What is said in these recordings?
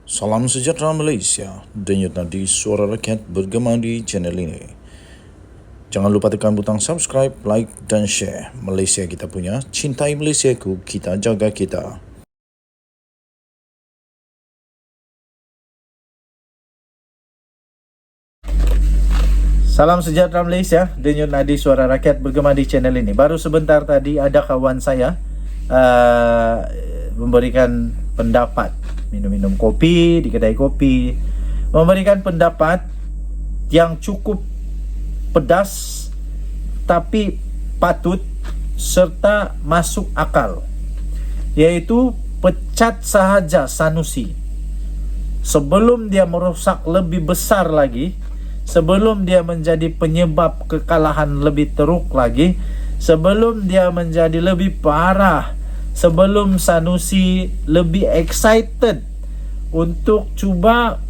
Salam sejahtera Malaysia, denyut nadi suara rakyat bergema di channel ini. Jangan lupa tekan butang subscribe, like dan share. Malaysia kita punya, cintai Malaysiaku, kita jaga kita. Salam sejahtera Malaysia, denyut nadi suara rakyat bergema di channel ini. Baru sebentar tadi ada kawan saya memberikan pendapat, minum-minum kopi di kedai kopi, memberikan pendapat yang cukup pedas tapi patut serta masuk akal, yaitu pecat sahaja Sanusi sebelum dia merosak lebih besar lagi, sebelum dia menjadi penyebab kekalahan lebih teruk lagi, sebelum dia menjadi lebih parah, sebelum Sanusi lebih excited untuk cuba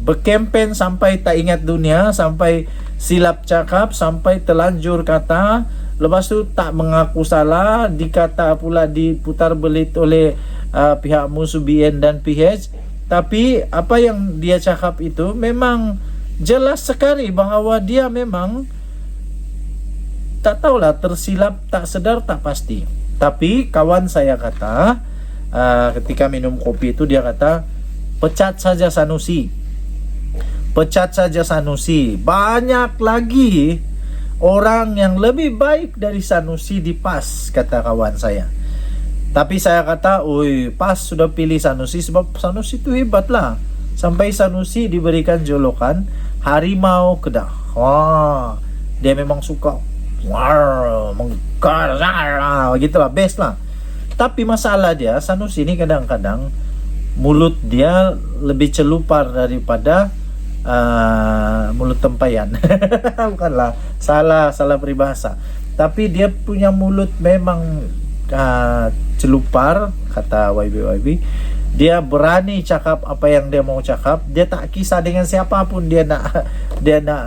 berkempen sampai tak ingat dunia, sampai silap cakap, sampai telanjur kata, lepas tu tak mengaku salah, dikata pula diputar belit oleh pihak musuh BN dan PH. Tapi apa yang dia cakap itu memang jelas sekali bahawa dia memang tak tahulah, tersilap, tak sedar, tak pasti. Tapi kawan saya kata ketika minum kopi itu, dia kata pecat saja Sanusi, pecat saja Sanusi. Banyak lagi orang yang lebih baik dari Sanusi di PAS, kata kawan saya. Tapi saya kata, oi, PAS sudah pilih Sanusi sebab Sanusi itu hebat lah. Sampai Sanusi diberikan julukan Harimau Kedah. Wah, dia memang suka menggar, gitulah, best lah. Tapi masalah dia, Sanusi ini kadang-kadang mulut dia lebih celupar daripada mulut tempayan. Bukanlah, salah peribahasa. Tapi dia punya mulut memang celupar, kata YB. Dia berani cakap apa yang dia mau cakap. Dia tak kisah dengan siapapun, dia nak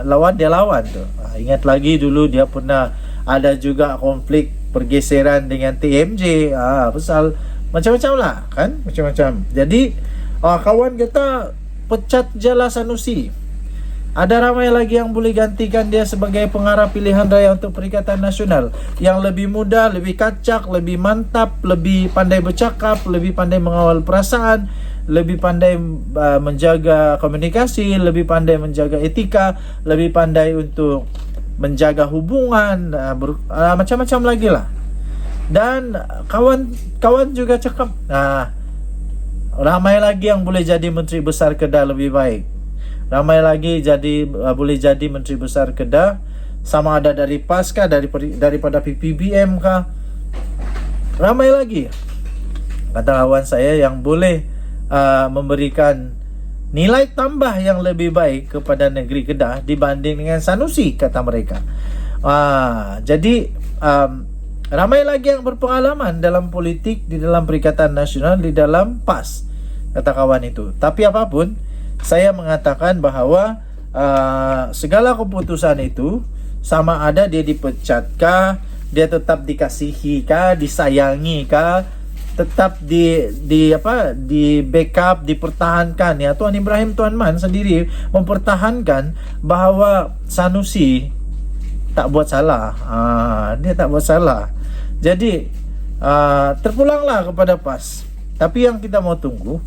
lawan, dia lawan tu. Ingat lagi dulu dia pernah ada juga konflik pergeseran dengan TMJ, pasal macam-macam lah kan, macam-macam. Jadi kawan kata pecat jala Sanusi. Ada ramai lagi yang boleh gantikan dia sebagai pengarah pilihan raya untuk Perikatan Nasional, yang lebih muda, lebih kacak, lebih mantap, lebih pandai bercakap, lebih pandai mengawal perasaan, lebih pandai menjaga komunikasi, lebih pandai menjaga etika, lebih pandai untuk menjaga hubungan, macam-macam lagi lah. Dan kawan juga cakap, ramai lagi yang boleh jadi Menteri Besar Kedah lebih baik. Ramai lagi boleh jadi Menteri Besar Kedah, sama ada dari PAS kah, daripada PPBM kah. Ramai lagi, kata kawan saya, yang boleh memberikan nilai tambah yang lebih baik kepada negeri Kedah dibanding dengan Sanusi, kata mereka. Jadi ramai lagi yang berpengalaman dalam politik, di dalam Perikatan Nasional, di dalam PAS, kata kawan itu. Tapi apapun, saya mengatakan bahawa segala keputusan itu, sama ada dia dipecatkah, dia tetap dikasihi kah, disayangi kah, tetap di backup, dipertahankan, ya. Tuan Ibrahim Tuan Man sendiri mempertahankan bahawa Sanusi tak buat salah. Dia tak buat salah. Jadi terpulanglah kepada PAS. Tapi yang kita mau tunggu,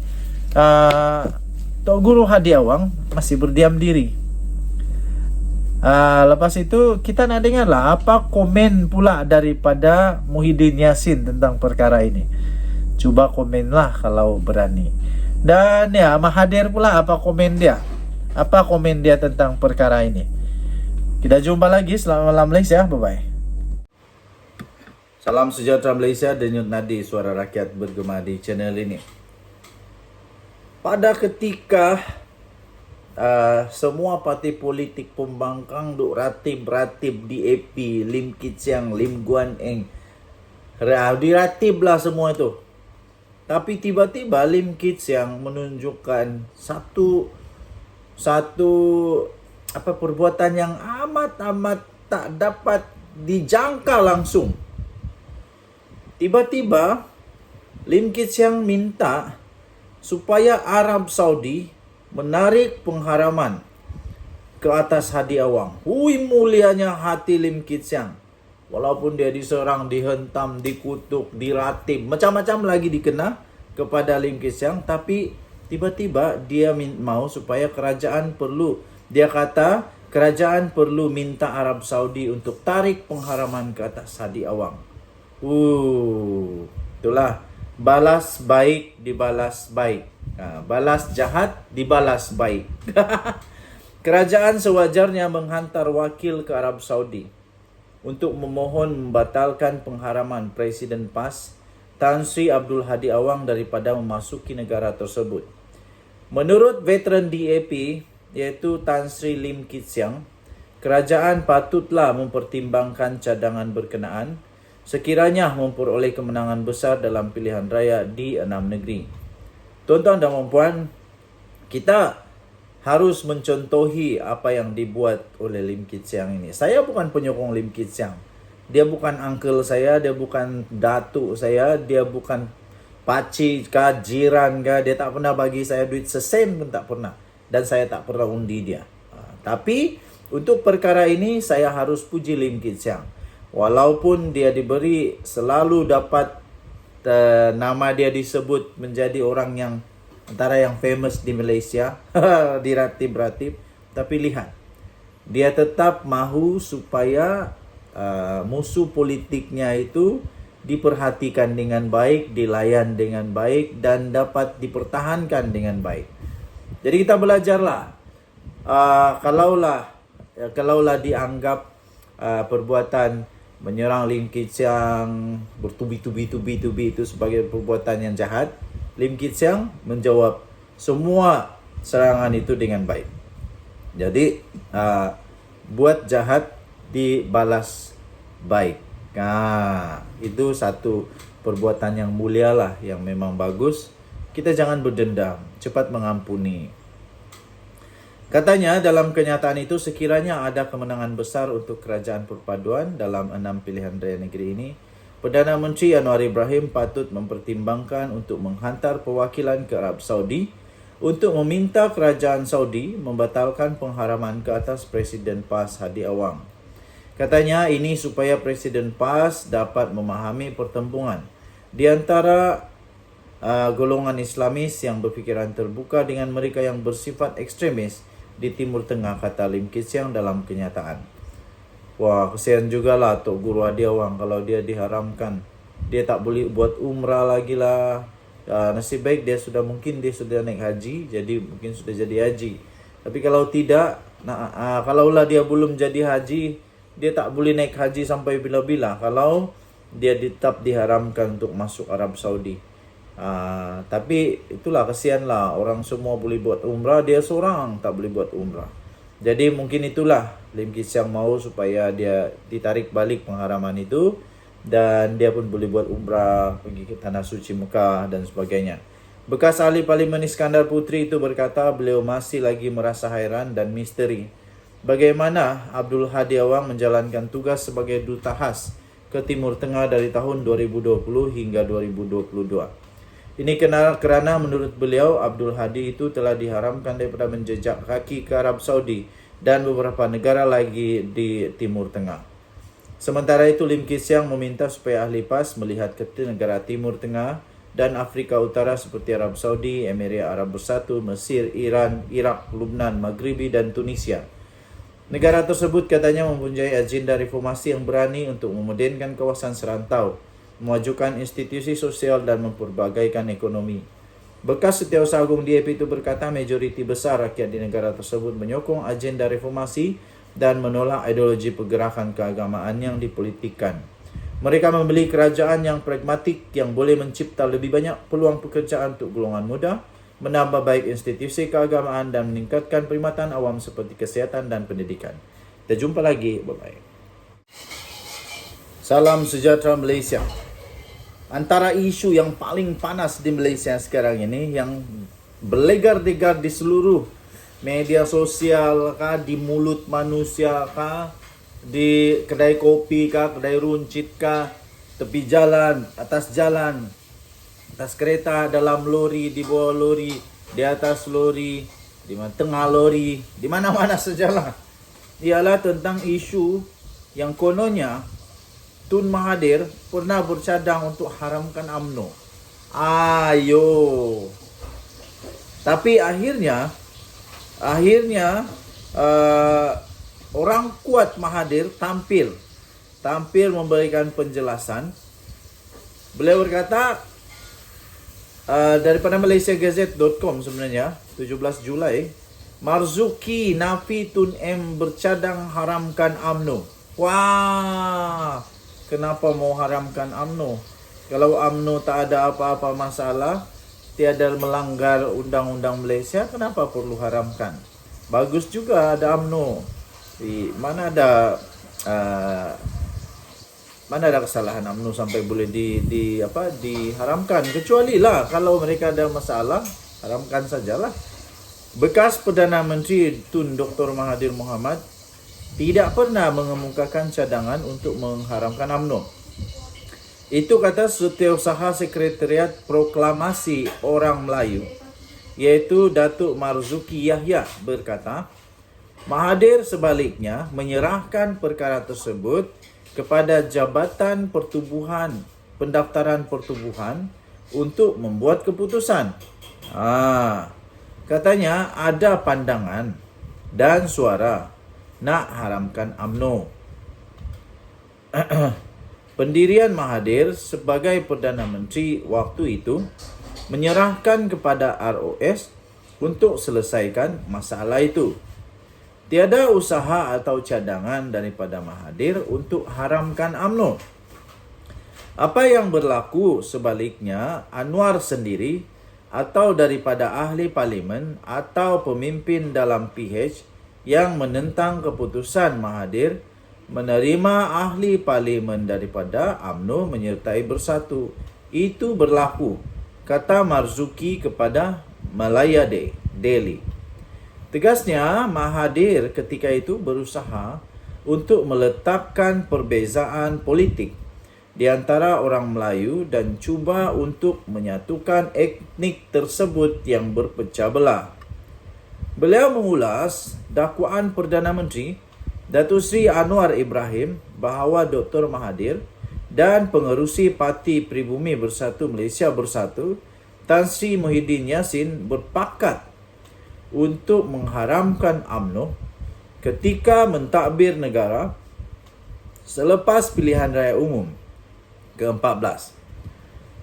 Tok Guru Hadi Awang masih berdiam diri. Lepas itu kita nak dengar lah apa komen pula daripada Muhyiddin Yassin tentang perkara ini. Cuba komenlah kalau berani. Dan ya, Mahathir pula apa komen dia. Apa komen dia tentang perkara ini. Kita jumpa lagi. Selamat malam Malaysia. Bye-bye. Salam sejahtera Malaysia, denyut nadi suara rakyat bergema di channel ini. Pada ketika semua parti politik pembangkang duk ratib di AP, Lim Kit Siang, Lim Guan Eng, diratib lah semua itu. Tapi tiba-tiba Lim Kit Siang menunjukkan satu perbuatan yang amat tak dapat dijangka langsung. Tiba-tiba Lim Kit Siang minta supaya Arab Saudi menarik pengharaman ke atas Hadi Awang. Hui mulianya hati Lim Kit Siang. Walaupun dia diserang, dihentam, dikutuk, diratib, macam-macam lagi dikena kepada Lim Kit Siang, tapi tiba-tiba dia mau supaya dia kata kerajaan perlu minta Arab Saudi untuk tarik pengharaman ke atas Hadi Awang. Itulah balas baik dibalas baik. Balas jahat dibalas baik. Kerajaan sewajarnya menghantar wakil ke Arab Saudi untuk memohon membatalkan pengharaman Presiden PAS Tan Sri Abdul Hadi Awang daripada memasuki negara tersebut. Menurut veteran DAP iaitu Tan Sri Lim Kit Siang, kerajaan patutlah mempertimbangkan cadangan berkenaan sekiranya memperoleh kemenangan besar dalam pilihan raya di 6 negeri. Tuan-tuan dan puan-puan, kita harus mencontohi apa yang dibuat oleh Lim Kit Siang ini. Saya bukan penyokong Lim Kit Siang. Dia bukan uncle saya, dia bukan datuk saya, dia bukan pakcik kah, jiran kah. Dia tak pernah bagi saya duit sesen pun tak pernah. Dan saya tak pernah undi dia. Tapi untuk perkara ini saya harus puji Lim Kit Siang. Walaupun dia selalu dapat nama dia disebut menjadi orang yang antara yang famous di Malaysia, diratib-ratib, tapi lihat, dia tetap mahu supaya musuh politiknya itu diperhatikan dengan baik, dilayan dengan baik, dan dapat dipertahankan dengan baik. Jadi kita belajarlah, kalaulah dianggap perbuatan menyerang Lim Kit Siang bertubi-tubi itu sebagai perbuatan yang jahat, Lim Kit Siang menjawab semua serangan itu dengan baik. Jadi buat jahat dibalas baik. Itu satu perbuatan yang mulia lah, yang memang bagus. Kita jangan berdendam, cepat mengampuni. Katanya dalam kenyataan itu sekiranya ada kemenangan besar untuk kerajaan perpaduan dalam 6 pilihan raya negeri ini, Perdana Menteri Anwar Ibrahim patut mempertimbangkan untuk menghantar perwakilan ke Arab Saudi untuk meminta kerajaan Saudi membatalkan pengharaman ke atas Presiden PAS Hadi Awang. Katanya ini supaya Presiden PAS dapat memahami pertempuran di antara golongan Islamis yang berfikiran terbuka dengan mereka yang bersifat ekstremis di Timur Tengah, kata Lim Kit Siang dalam kenyataan. Wah, kesian jugalah Tok Guru Hadi Awang kalau dia diharamkan. Dia tak boleh buat umrah lagi lah. Nasib baik dia sudah naik haji, jadi mungkin sudah jadi haji. Tapi kalau tidak, kalaulah dia belum jadi haji, dia tak boleh naik haji sampai bila-bila kalau dia tetap diharamkan untuk masuk Arab Saudi. Tapi itulah kesianlah, orang semua boleh buat umrah, dia seorang tak boleh buat umrah. Jadi mungkin itulah Lim Kit Siang mau supaya dia ditarik balik pengharaman itu dan dia pun boleh buat umrah, pergi ke Tanah Suci Mekah dan sebagainya. Bekas ahli Parlimen Iskandar Puteri itu berkata beliau masih lagi merasa hairan dan misteri bagaimana Abdul Hadi Awang menjalankan tugas sebagai duta khas ke Timur Tengah dari tahun 2020 hingga 2022. Ini kerana menurut beliau Abdul Hadi itu telah diharamkan daripada menjejak kaki ke Arab Saudi dan beberapa negara lagi di Timur Tengah. Sementara itu Lim Kit Siang meminta supaya ahli PAS melihat ke negara Timur Tengah dan Afrika Utara seperti Arab Saudi, Emirat Arab Bersatu, Mesir, Iran, Iraq, Lubnan, Maghribi dan Tunisia. Negara tersebut katanya mempunyai agenda reformasi yang berani untuk memodernkan kawasan serantau, memajukan institusi sosial dan memperbagaikan ekonomi. Bekas Setiausaha Agung DAP itu berkata majoriti besar rakyat di negara tersebut menyokong agenda reformasi dan menolak ideologi pergerakan keagamaan yang dipolitikkan. Mereka membeli kerajaan yang pragmatik yang boleh mencipta lebih banyak peluang pekerjaan untuk golongan muda, menambah baik institusi keagamaan dan meningkatkan perkhidmatan awam seperti kesihatan dan pendidikan. Kita jumpa lagi. Bye-bye. Salam sejahtera Malaysia. Antara isu yang paling panas di Malaysia sekarang ini, yang berlegar-legar di seluruh media sosial kah, di mulut manusia kah, di kedai kopi kah, kedai runcit kah, tepi jalan, atas jalan, atas kereta, dalam lori, di bawah lori, di atas lori, di tengah lori, di mana-mana sajalah. Ialah tentang isu yang kononnya Tun Mahathir pernah bercadang untuk haramkan UMNO. Ayo. Tapi akhirnya orang kuat Mahathir tampil memberikan penjelasan. Beliau berkata daripada malaysiagazette.com sebenarnya 17 Julai, Marzuki Nafi Tun M bercadang haramkan UMNO. Wah, kenapa mau haramkan UMNO? Kalau UMNO tak ada apa-apa masalah, tiada melanggar undang-undang Malaysia, kenapa perlu haramkan? Bagus juga ada UMNO. Mana ada kesalahan UMNO sampai boleh diharamkan? Kecuali lah kalau mereka ada masalah, haramkan sajalah. Bekas Perdana Menteri Tun Dr. Mahathir Mohamad tidak pernah mengemukakan cadangan untuk mengharamkan UMNO. Itu kata Setiausaha Sekretariat Proklamasi Orang Melayu, iaitu Datuk Marzuki Yahya, berkata, Mahathir sebaliknya menyerahkan perkara tersebut kepada Jabatan Pendaftaran Pertubuhan untuk membuat keputusan. Katanya ada pandangan dan suara nak haramkan UMNO. Pendirian Mahathir sebagai Perdana Menteri waktu itu menyerahkan kepada ROS untuk selesaikan masalah itu. Tiada usaha atau cadangan daripada Mahathir untuk haramkan UMNO. Apa yang berlaku sebaliknya, Anwar sendiri atau daripada ahli parlimen atau pemimpin dalam PH yang menentang keputusan Mahathir menerima ahli parlimen daripada UMNO menyertai bersatu. Itu berlaku, kata Marzuki kepada Malaya Daily. Tegasnya, Mahathir ketika itu berusaha untuk meletakkan perbezaan politik di antara orang Melayu dan cuba untuk menyatukan etnik tersebut yang berpecah belah. Beliau mengulas dakwaan Perdana Menteri Datuk Seri Anwar Ibrahim bahawa Dr. Mahathir dan pengerusi Parti Pribumi Bersatu Malaysia Bersatu Tan Sri Muhyiddin Yassin berpakat untuk mengharamkan UMNO ketika mentadbir negara selepas pilihan raya umum ke-14.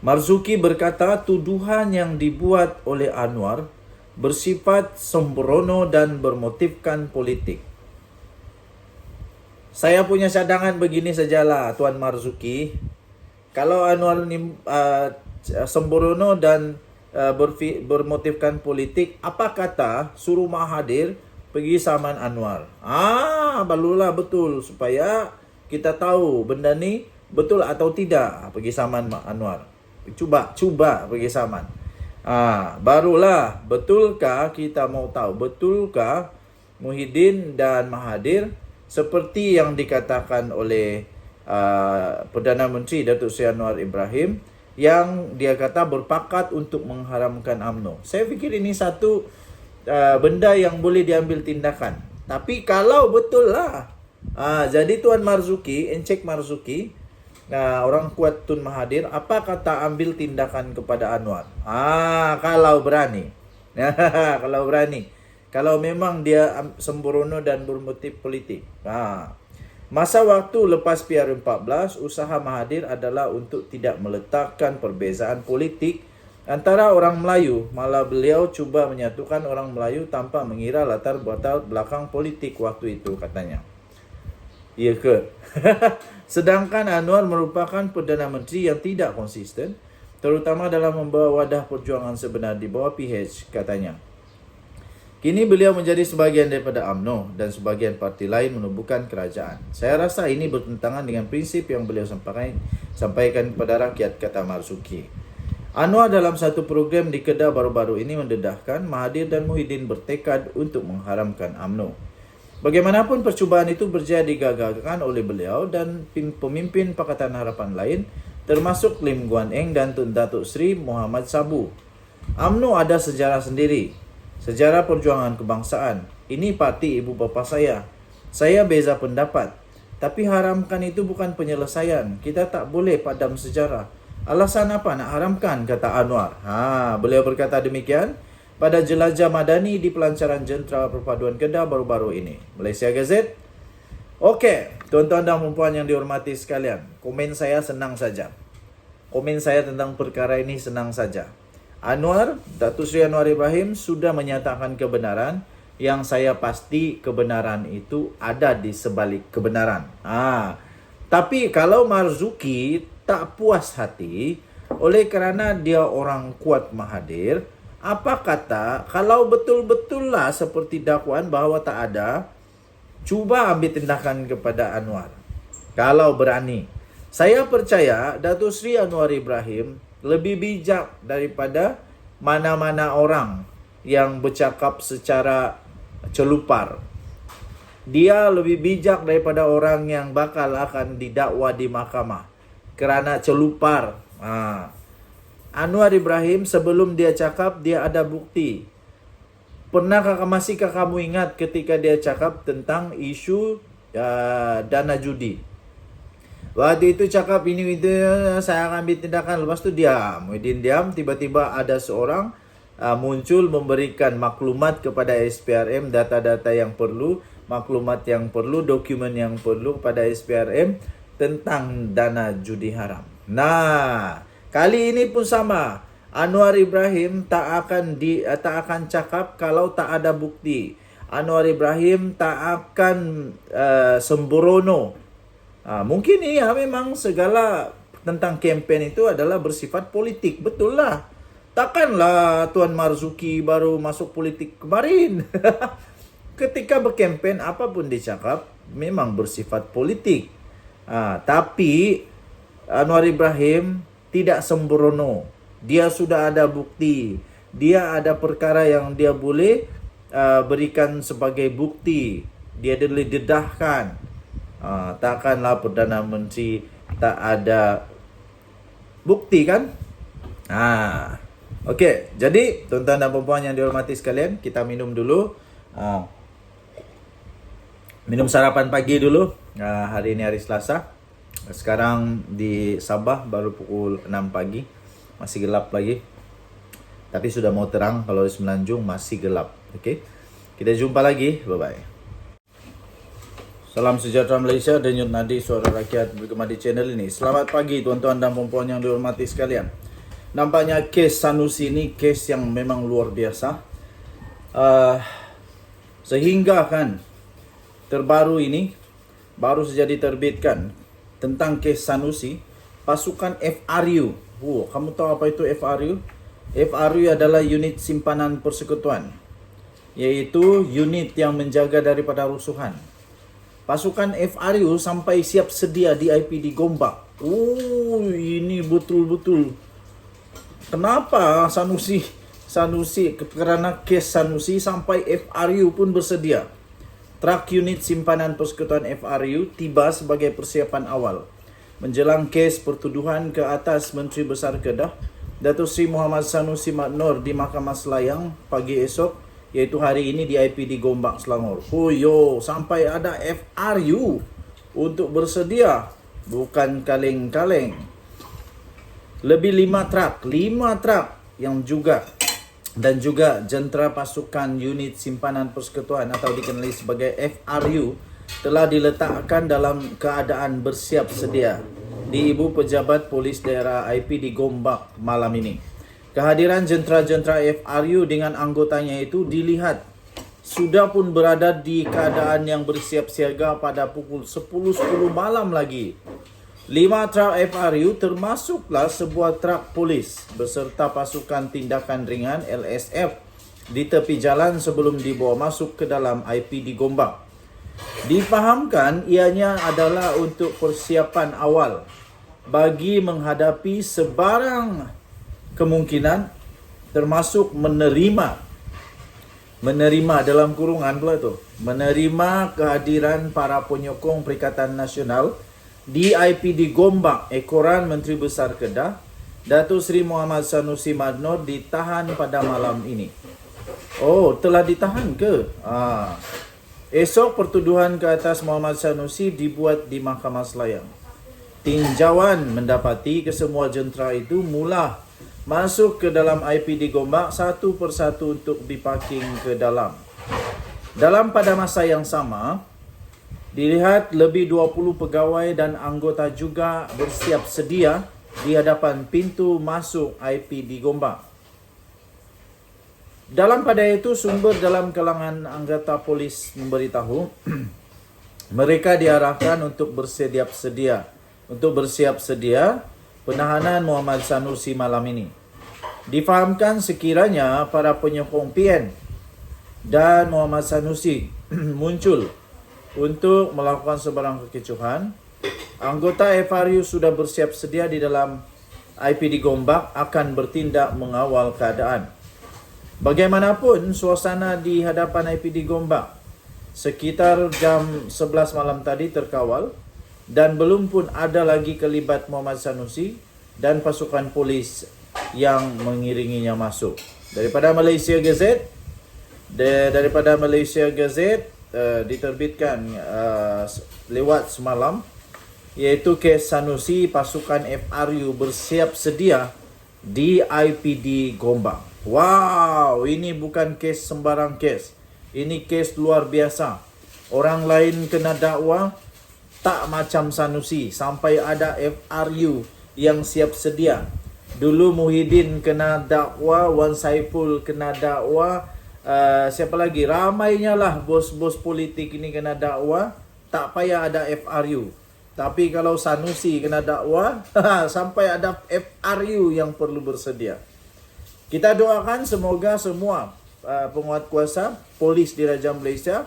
Marzuki berkata tuduhan yang dibuat oleh Anwar bersifat sembrono dan bermotifkan politik. Saya punya cadangan begini sajalah, Tuan Marzuki. Kalau Anwar ni sembrono dan bermotifkan politik, apa kata suruh Mahathir pergi saman Anwar? Barulah betul, supaya kita tahu benda ni betul atau tidak. Pergi saman Anwar. Cuba pergi saman. Barulah betulkah kita mau tahu, betulkah Muhyiddin dan Mahathir seperti yang dikatakan oleh Perdana Menteri Datuk Seri Anwar Ibrahim yang dia kata berpakat untuk mengharamkan UMNO. Saya fikir ini satu benda yang boleh diambil tindakan. Tapi kalau betul lah, jadi Tuan Marzuki, Encik Marzuki, orang kuat Tun Mahathir, apa kata ambil tindakan kepada Anwar? Kalau berani. Kalau berani. Kalau memang dia sembrono dan bermotif politik. Masa waktu lepas PR14, usaha Mahathir adalah untuk tidak meletakkan perbezaan politik antara orang Melayu. Malah beliau cuba menyatukan orang Melayu tanpa mengira latar belakang politik waktu itu, katanya. Ya ke? Sedangkan Anwar merupakan Perdana Menteri yang tidak konsisten, terutama dalam membawa wadah perjuangan sebenar di bawah PH, katanya. Kini beliau menjadi sebahagian daripada UMNO dan sebahagian parti lain menubuhkan kerajaan. Saya rasa ini bertentangan dengan prinsip yang beliau sampaikan kepada rakyat, kata Marzuki. Anwar dalam satu program di Kedah baru-baru ini mendedahkan Mahathir dan Muhyiddin bertekad untuk mengharamkan UMNO. Bagaimanapun percubaan itu berjaya digagalkan oleh beliau dan pemimpin Pakatan Harapan lain termasuk Lim Guan Eng dan Tun Datuk Seri Muhammad Sabu. UMNO ada sejarah sendiri, sejarah perjuangan kebangsaan. Ini parti ibu bapa saya. Saya beza pendapat, tapi haramkan itu bukan penyelesaian. Kita tak boleh padam sejarah. Alasan apa nak haramkan, kata Anwar. Beliau berkata demikian pada jelajah madani di pelancaran Jentera Perpaduan Kedah baru-baru ini. Malaysia Gazette. Okey, tuan-tuan dan puan yang dihormati sekalian, komen saya senang saja. Komen saya tentang perkara ini senang saja. Anwar, Datuk Seri Anwar Ibrahim sudah menyatakan kebenaran, yang saya pasti kebenaran itu ada di sebalik kebenaran. Tapi kalau Marzuki tak puas hati oleh kerana dia orang kuat Mahathir, apa kata kalau betul-betul lah seperti dakwaan bahawa tak ada, cuba ambil tindakan kepada Anwar. Kalau berani. Saya percaya Datuk Seri Anwar Ibrahim lebih bijak daripada mana-mana orang yang bercakap secara celupar. Dia lebih bijak daripada orang yang bakal akan didakwa di mahkamah kerana celupar. Anwar Ibrahim sebelum dia cakap, dia ada bukti. Masihkah kamu ingat ketika dia cakap tentang isu dana judi? Waktu itu cakap ini itu saya akan ambil tindakan. Lepas tu diam. Diam. Tiba-tiba ada seorang muncul memberikan maklumat kepada SPRM, data-data yang perlu, maklumat yang perlu, dokumen yang perlu kepada SPRM tentang dana judi haram. Nah, kali ini pun sama. Anwar Ibrahim tak akan cakap kalau tak ada bukti. Anwar Ibrahim tak akan sembrono. Mungkin memang segala tentang kempen itu adalah bersifat politik. Betul lah. Takkanlah Tuan Marzuki baru masuk politik kemarin. Ketika berkempen, apapun dicakap memang bersifat politik. Tapi Anwar Ibrahim tidak sembrono. Dia sudah ada bukti. Dia ada perkara yang dia boleh berikan sebagai bukti. Dia boleh dedahkan. Takkanlah Perdana Menteri tak ada bukti kan? Okey, jadi tuan-tuan dan puan yang dihormati sekalian, kita minum dulu. Minum sarapan pagi dulu. Hari ini hari Selasa. Sekarang di Sabah baru pukul 6 pagi. Masih gelap lagi. Tapi sudah mau terang. Kalau di Semenanjung masih gelap. Okey. Kita jumpa lagi. Bye-bye. Salam sejahtera Malaysia, denyut nadi suara rakyat bergema di channel ini. Selamat pagi tuan-tuan dan puan yang dihormati sekalian. Nampaknya kes Sanusi ini kes yang memang luar biasa. Sehingga kan terbaru ini baru saja diterbitkan tentang kes Sanusi, pasukan FRU. Kamu tahu apa itu FRU? FRU adalah unit simpanan persekutuan, yaitu unit yang menjaga daripada rusuhan. Pasukan FRU sampai siap sedia di IPD Gombak. Ini betul-betul. Kenapa Sanusi kerana kes Sanusi sampai FRU pun bersedia. Trak unit simpanan persekutuan FRU tiba sebagai persiapan awal menjelang kes pertuduhan ke atas Menteri Besar Kedah Datuk Seri Muhammad Sanusi Mat Noor di Mahkamah Selayang pagi esok, iaitu hari ini di IPD Gombak, Selangor. Sampai ada FRU untuk bersedia, bukan kaleng-kaleng. Lebih 5 trak yang juga jentera pasukan unit simpanan persekutuan atau dikenali sebagai FRU telah diletakkan dalam keadaan bersiap sedia di Ibu Pejabat Polis Daerah IPD Gombak malam ini. Kehadiran jentera-jentera FRU dengan anggotanya itu dilihat sudah pun berada di keadaan yang bersiap siaga pada pukul 10.10 malam lagi. 5 trak FRU termasuklah sebuah trak polis beserta pasukan tindakan ringan LSF di tepi jalan sebelum dibawa masuk ke dalam IPD Gombak. Difahamkan ianya adalah untuk persiapan awal bagi menghadapi sebarang kemungkinan, termasuk menerima dalam kurungan pula tu, menerima kehadiran para penyokong Perikatan Nasional di IPD Gombak, Ekoran Menteri Besar Kedah, Datuk Seri Muhammad Sanusi Madnor ditahan pada malam ini. Oh, telah ditahan ke? Esok pertuduhan ke atas Muhammad Sanusi dibuat di Mahkamah Selayang. Tinjauan mendapati kesemua jentera itu mula masuk ke dalam IPD Gombak satu persatu untuk diparking ke dalam. Dalam pada masa yang sama, dilihat lebih 20 pegawai dan anggota juga bersiap sedia di hadapan pintu masuk IPD Gombak. Dalam pada itu, sumber dalam kalangan anggota polis memberitahu mereka diarahkan untuk bersiap sedia penahanan Muhammad Sanusi malam ini. Difahamkan sekiranya para penyokong PN dan Muhammad Sanusi muncul untuk melakukan sebarang kekecohan, anggota FRU sudah bersiap sedia di dalam IPD Gombak akan bertindak mengawal keadaan. Bagaimanapun, suasana di hadapan IPD Gombak sekitar jam 11 malam tadi terkawal dan belum pun ada lagi kelibat Muhammad Sanusi dan pasukan polis yang mengiringinya masuk. Daripada Malaysia Gazette diterbitkan lewat semalam, iaitu kes Sanusi, pasukan FRU bersiap sedia di IPD Gombak. Wow, ini bukan kes sembarang kes. Ini kes luar biasa. Orang lain kena dakwa tak macam Sanusi, sampai ada FRU yang siap sedia. Dulu Muhyiddin kena dakwa, Wan Saiful kena dakwa, siapa lagi? Ramainya lah bos-bos politik ini kena dakwa, tak payah ada FRU. Tapi kalau Sanusi kena dakwa, sampai ada FRU yang perlu bersedia. Kita doakan semoga semua penguat kuasa polis di Raja Malaysia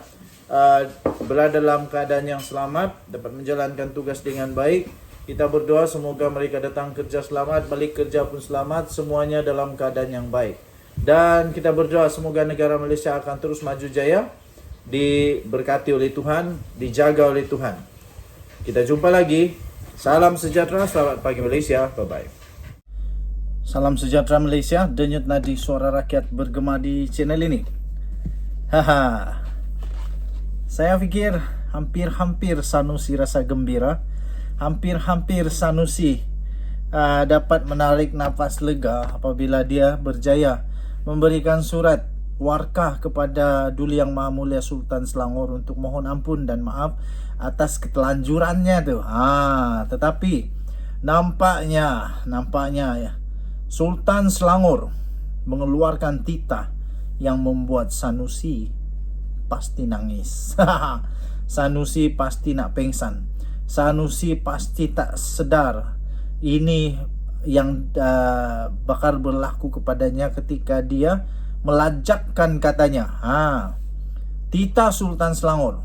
berada dalam keadaan yang selamat, dapat menjalankan tugas dengan baik. Kita berdoa semoga mereka datang kerja selamat, balik kerja pun selamat, semuanya dalam keadaan yang baik. Dan kita berdoa semoga negara Malaysia akan terus maju jaya, diberkati oleh Tuhan, dijaga oleh Tuhan. Kita jumpa lagi. Salam sejahtera, selamat pagi Malaysia. Bye-bye. Salam sejahtera Malaysia, denyut nadi suara rakyat bergema di channel ini. Saya fikir hampir-hampir Sanusi rasa gembira. Hampir-hampir Sanusi dapat menarik nafas lega apabila dia berjaya memberikan surat warkah kepada Duli Yang Maha Mulia Sultan Selangor untuk mohon ampun dan maaf atas ketelanjurannya tu. Tetapi nampaknya ya, Sultan Selangor mengeluarkan titah yang membuat Sanusi pasti nangis. Sanusi pasti nak pengsan. Sanusi pasti tak sedar ini yang bakal berlaku kepadanya ketika dia melajakkan katanya. Titah Sultan Selangor.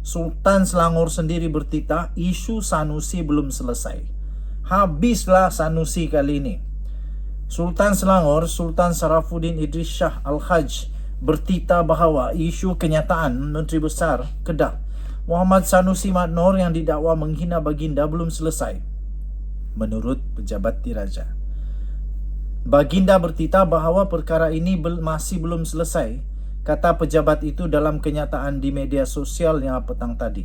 Sultan Selangor sendiri bertitah, isu Sanusi belum selesai. Habislah Sanusi kali ini. Sultan Selangor, Sultan Sarafuddin Idris Shah Al-Haj bertitah bahawa isu kenyataan Menteri Besar Kedah Muhammad Sanusi Madnor yang didakwa menghina baginda belum selesai. Menurut pejabat diraja, baginda bertitah bahawa perkara ini masih belum selesai, kata pejabat itu dalam kenyataan di media sosialnya petang tadi.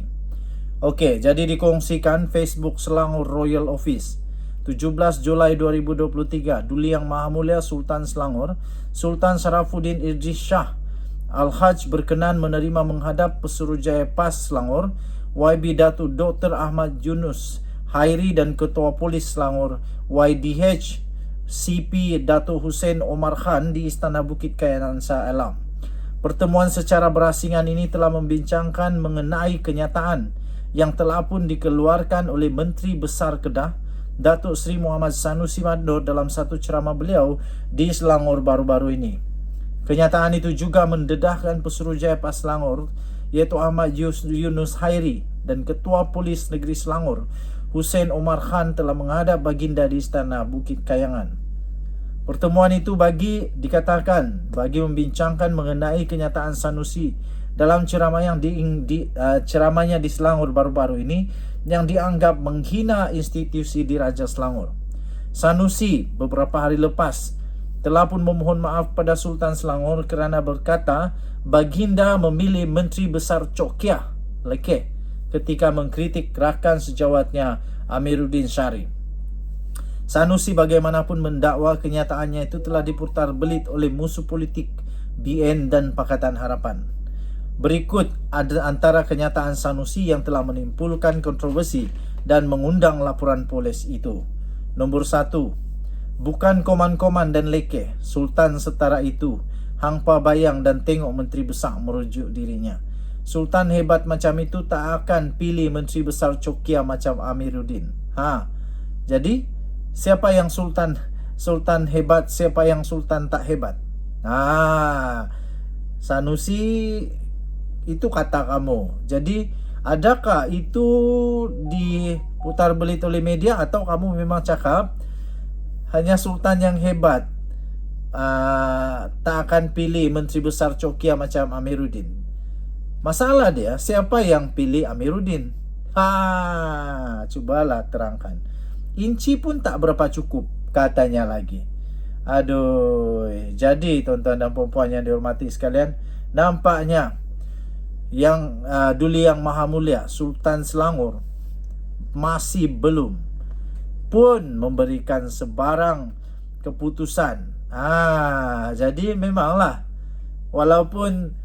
Okey, jadi dikongsikan Facebook Selangor Royal Office 17 Julai 2023, Duli Yang Maha Mulia Sultan Selangor, Sultan Sarafuddin Idris Shah Al-Haj berkenan menerima menghadap Pesuruhjaya PAS Selangor, YB Datuk Dr. Ahmad Yunus Hairi dan Ketua Polis Selangor YDH CP Datuk Hussein Omar Khan di Istana Bukit Kayangan Shah Alam. Pertemuan secara berasingan ini telah membincangkan mengenai kenyataan yang telah pun dikeluarkan oleh Menteri Besar Kedah Datuk Seri Muhammad Sanusi Madnor dalam satu ceramah beliau di Selangor baru-baru ini. Kenyataan itu juga mendedahkan Pesuruhjaya PAS Selangor iaitu Ahmad Yunus Hairi dan Ketua Polis Negeri Selangor Hussein Omar Khan telah menghadap baginda di Istana Bukit Kayangan. Pertemuan itu dikatakan bagi membincangkan mengenai kenyataan Sanusi dalam ceramah yang ceramahnya di Selangor baru-baru ini yang dianggap menghina institusi di Raja Selangor. Sanusi beberapa hari lepas telah pun memohon maaf pada Sultan Selangor kerana berkata baginda memilih Menteri Besar Chok Kiah Lekeh ketika mengkritik rakan sejawatnya Amiruddin Syarif. Sanusi bagaimanapun mendakwa kenyataannya itu telah diputar belit oleh musuh politik BN dan Pakatan Harapan. Berikut ada antara kenyataan Sanusi yang telah menimbulkan kontroversi dan mengundang laporan polis itu. Nombor 1, bukan koman-koman dan lekeh, Sultan setara itu, hangpa bayang dan tengok menteri besar merujuk dirinya. Sultan hebat macam itu tak akan pilih menteri besar Chok Kiah macam Amiruddin. Jadi siapa yang Sultan hebat, siapa yang Sultan tak hebat? Sanusi itu kata kamu. Jadi adakah itu diputar belit oleh media atau kamu memang cakap hanya Sultan yang hebat tak akan pilih menteri besar Chok Kiah macam Amiruddin? Masalah dia, siapa yang pilih Amiruddin? Cubalah terangkan. Inci pun tak berapa cukup, katanya lagi. Aduh, jadi tuan-tuan dan puan-puan yang dihormati sekalian, nampaknya yang Duli Yang Maha Mulia Sultan Selangor masih belum pun memberikan sebarang keputusan. Jadi memanglah walaupun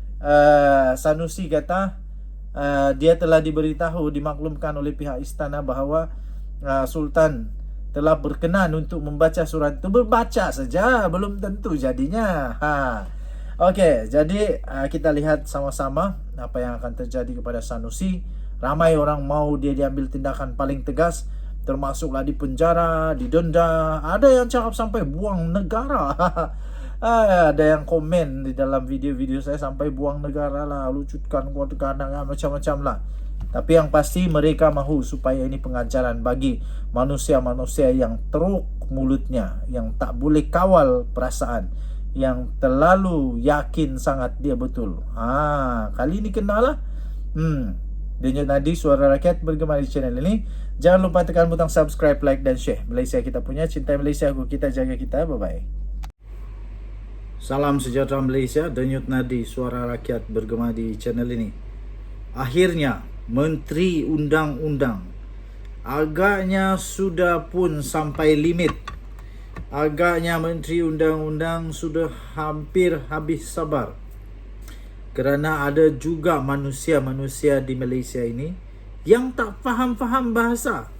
Sanusi kata dia telah diberitahu, dimaklumkan oleh pihak istana bahawa Sultan telah berkenan untuk membaca surat itu. Berbaca saja, belum tentu jadinya. Okey, jadi kita lihat sama-sama apa yang akan terjadi kepada Sanusi. Ramai orang mau dia diambil tindakan paling tegas, termasuklah dipenjara, didenda. Ada yang cakap sampai buang negara. Ada yang komen di dalam video-video saya sampai buang negara lah, lucutkan kewarganegaraan, macam-macam lah. Tapi yang pasti mereka mahu supaya ini pengajaran bagi manusia-manusia yang teruk mulutnya, yang tak boleh kawal perasaan, yang terlalu yakin sangat dia betul. Kali ini kenalah. Denyut Nadi, Suara Rakyat bergema di channel ini. Jangan lupa tekan butang subscribe, like dan share. Malaysia kita punya, cintai Malaysia, kita jaga kita. Bye-bye. Salam sejahtera Malaysia. Denyut Nadi, Suara Rakyat bergema di channel ini. Akhirnya Menteri Undang-Undang agaknya sudah pun sampai limit. Agaknya Menteri Undang-Undang sudah hampir habis sabar. Kerana ada juga manusia-manusia di Malaysia ini yang tak faham-faham bahasa.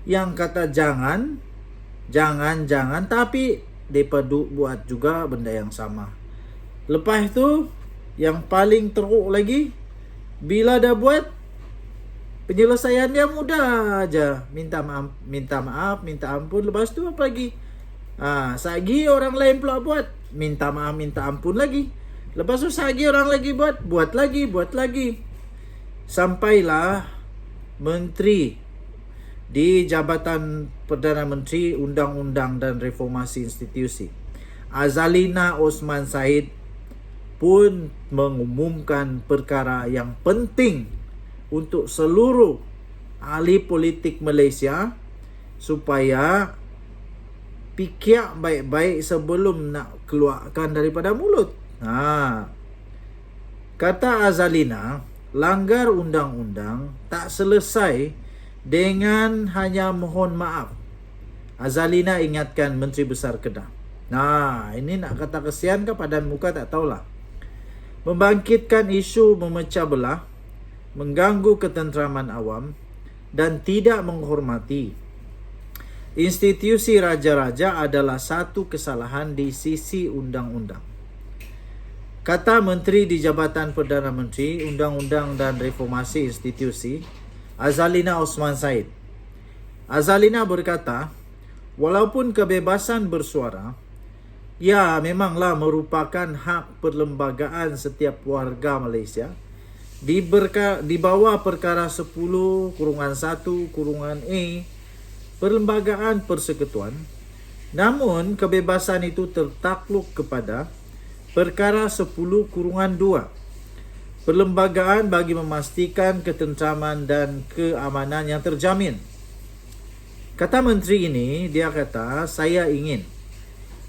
Yang kata jangan, tapi mereka buat juga benda yang sama. Lepas tu, yang paling teruk lagi, bila dah buat, penyelesaian dia mudah aja. Minta maaf, minta ampun. Lepas tu apa lagi? Sagi orang lain pula buat, minta maaf, minta ampun lagi. Lepas tu sagi orang lagi buat lagi. Sampailah menteri di Jabatan Perdana Menteri Undang-Undang dan Reformasi Institusi, Azalina Osman Said, pun mengumumkan perkara yang penting untuk seluruh ahli politik Malaysia supaya fikir baik-baik sebelum nak keluarkan daripada mulut. Kata Azalina, langgar undang-undang tak selesai dengan hanya mohon maaf. Azalina ingatkan Menteri Besar Kedah. Ini nak kata kesian ke padan muka tak tahulah. Membangkitkan isu memecah belah, mengganggu ketenteraman awam dan tidak menghormati institusi raja-raja adalah satu kesalahan di sisi undang-undang. Kata Menteri di Jabatan Perdana Menteri Undang-Undang dan Reformasi Institusi, Azalina Osman Said. Azalina berkata, walaupun kebebasan bersuara ya memanglah merupakan hak perlembagaan setiap warga Malaysia, di bawah perkara 10-1-A Perlembagaan Persekutuan. Namun kebebasan itu tertakluk kepada perkara 10-2 perlembagaan bagi memastikan ketentraman dan keamanan yang terjamin. Kata menteri ini, dia kata, saya ingin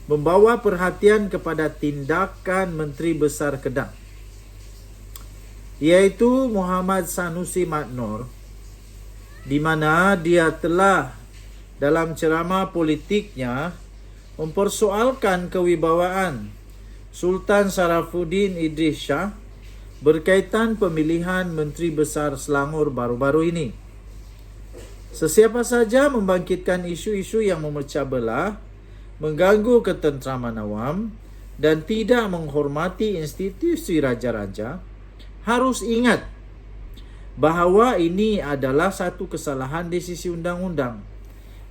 membawa perhatian kepada tindakan Menteri Besar Kedah, iaitu Muhammad Sanusi Madnor, di mana dia telah dalam ceramah politiknya mempersoalkan kewibawaan Sultan Sarafuddin Idris Shah berkaitan pemilihan Menteri Besar Selangor baru-baru ini. Sesiapa saja membangkitkan isu-isu yang memecah belah, mengganggu ketentraman awam dan tidak menghormati institusi raja-raja harus ingat bahawa ini adalah satu kesalahan di sisi undang-undang.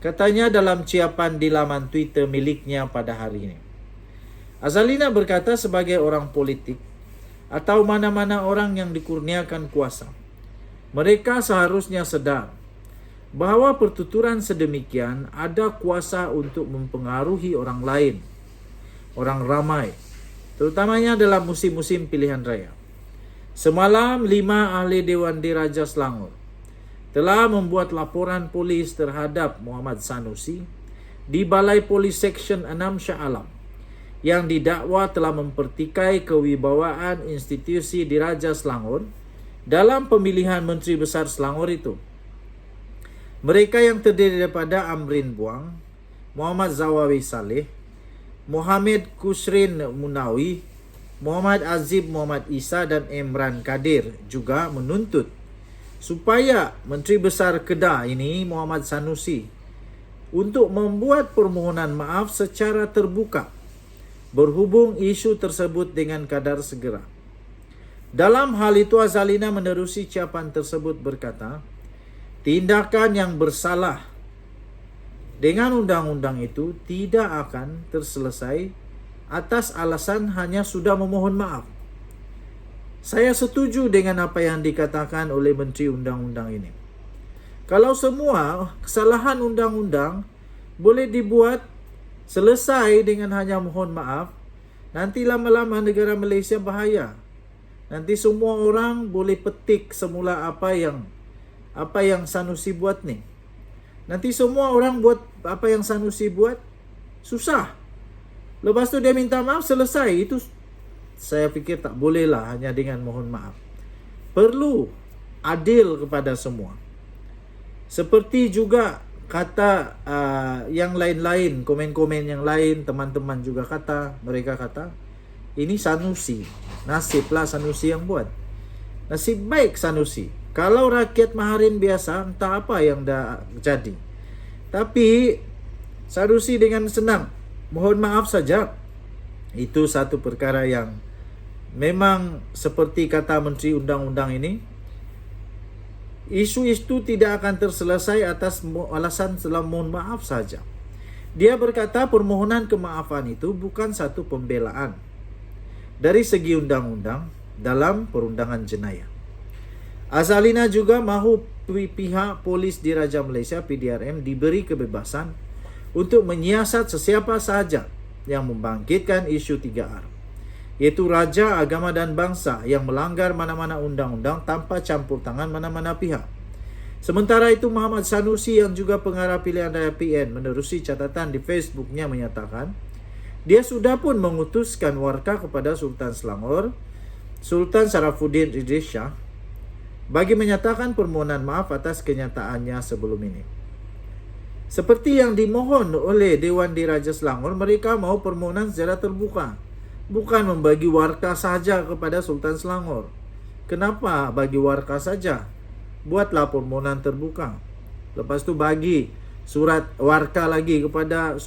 Katanya dalam ciapan di laman Twitter miliknya pada hari ini. Azalina berkata sebagai orang politik atau mana-mana orang yang dikurniakan kuasa, mereka seharusnya sedar bahawa pertuturan sedemikian ada kuasa untuk mempengaruhi orang lain, orang ramai, terutamanya dalam musim-musim pilihan raya. Semalam 5 ahli Dewan Diraja Selangor telah membuat laporan polis terhadap Muhammad Sanusi di Balai Polis Seksyen 6 Shah Alam yang didakwa telah mempertikai kewibawaan institusi Diraja Selangor dalam pemilihan Menteri Besar Selangor itu. Mereka yang terdiri daripada Amrin Buang, Muhammad Zawawi Saleh, Muhammad Kusrin Munawi, Muhammad Azib Muhammad Isa dan Imran Kadir juga menuntut supaya Menteri Besar Kedah ini, Muhammad Sanusi, untuk membuat permohonan maaf secara terbuka berhubung isu tersebut dengan kadar segera. Dalam hal itu, Azalina menerusi ciapan tersebut berkata, tindakan yang bersalah dengan undang-undang itu tidak akan terselesai atas alasan hanya sudah memohon maaf. Saya setuju dengan apa yang dikatakan oleh Menteri Undang-Undang ini. Kalau semua kesalahan undang-undang boleh dibuat selesai dengan hanya mohon maaf, nanti lama-lama negara Malaysia bahaya. Nanti semua orang boleh petik semula apa yang Sanusi buat ni. Nanti semua orang buat apa yang Sanusi buat, susah. Lepas tu dia minta maaf, selesai. Itu saya fikir tak bolehlah hanya dengan mohon maaf. Perlu adil kepada semua. Seperti juga kata yang lain-lain, komen-komen yang lain, teman-teman juga kata, mereka kata, ini Sanusi. Nasiblah Sanusi yang buat. Nasib baik Sanusi. Kalau rakyat Maharin biasa, entah apa yang dah jadi. Tapi Sanusi dengan senang mohon maaf saja. Itu satu perkara yang memang seperti kata Menteri Undang-Undang ini, isu itu tidak akan terselesai atas alasan setelah mohon maaf saja. Dia berkata permohonan kemaafan itu bukan satu pembelaan dari segi undang-undang dalam perundangan jenayah. Azalina juga mahu pihak polis Diraja Malaysia PDRM diberi kebebasan untuk menyiasat sesiapa sahaja yang membangkitkan isu 3R, iaitu raja, agama dan bangsa yang melanggar mana-mana undang-undang tanpa campur tangan mana-mana pihak. Sementara itu, Muhammad Sanusi yang juga pengarah pilihan raya PN menerusi catatan di Facebooknya menyatakan dia sudah pun mengutuskan warka kepada Sultan Selangor, Sultan Sarafuddin Idris Shah, bagi menyatakan permohonan maaf atas kenyataannya sebelum ini. Seperti yang dimohon oleh Dewan Diraja Selangor, mereka mahu permohonan secara terbuka, bukan membagi warka saja kepada Sultan Selangor. Kenapa bagi warka saja? Buatlah permohonan terbuka. Lepas tu bagi surat warka lagi kepada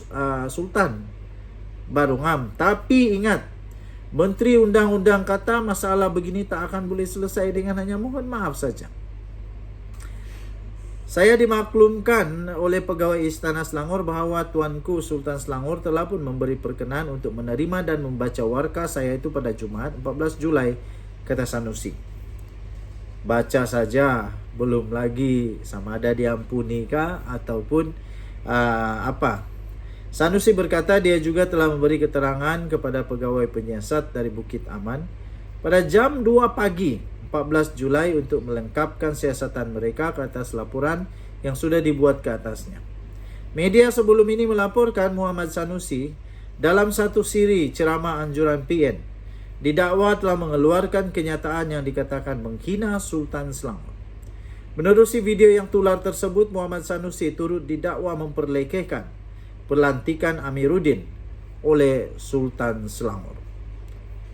Sultan. Baru ngam. Tapi ingat, Menteri Undang-Undang kata masalah begini tak akan boleh selesai dengan hanya mohon maaf saja. Saya dimaklumkan oleh pegawai Istana Selangor bahawa Tuanku Sultan Selangor telah pun memberi perkenan untuk menerima dan membaca warka saya itu pada Jumaat 14 Julai, kata Sanusi. Baca saja, belum lagi sama ada diampuni kah ataupun apa. Sanusi berkata dia juga telah memberi keterangan kepada pegawai penyiasat dari Bukit Aman pada jam 2 pagi 14 Julai untuk melengkapkan siasatan mereka ke atas laporan yang sudah dibuat ke atasnya. Media sebelum ini melaporkan Muhammad Sanusi dalam satu siri ceramah anjuran PN didakwa telah mengeluarkan kenyataan yang dikatakan menghina Sultan Selangor. Menerusi video yang tular tersebut, Muhammad Sanusi turut didakwa memperlekehkan pelantikan Amiruddin oleh Sultan Selangor.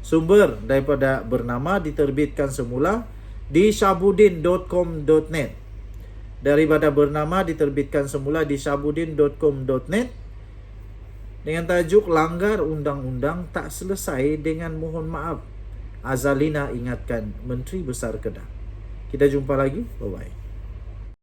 Sumber daripada Bernama diterbitkan semula di syabudin.com.net. Daripada Bernama diterbitkan semula di syabudin.com.net dengan tajuk Langgar Undang-Undang Tak Selesai dengan Mohon Maaf. Azalina ingatkan Menteri Besar Kedah. Kita jumpa lagi. Bye-bye.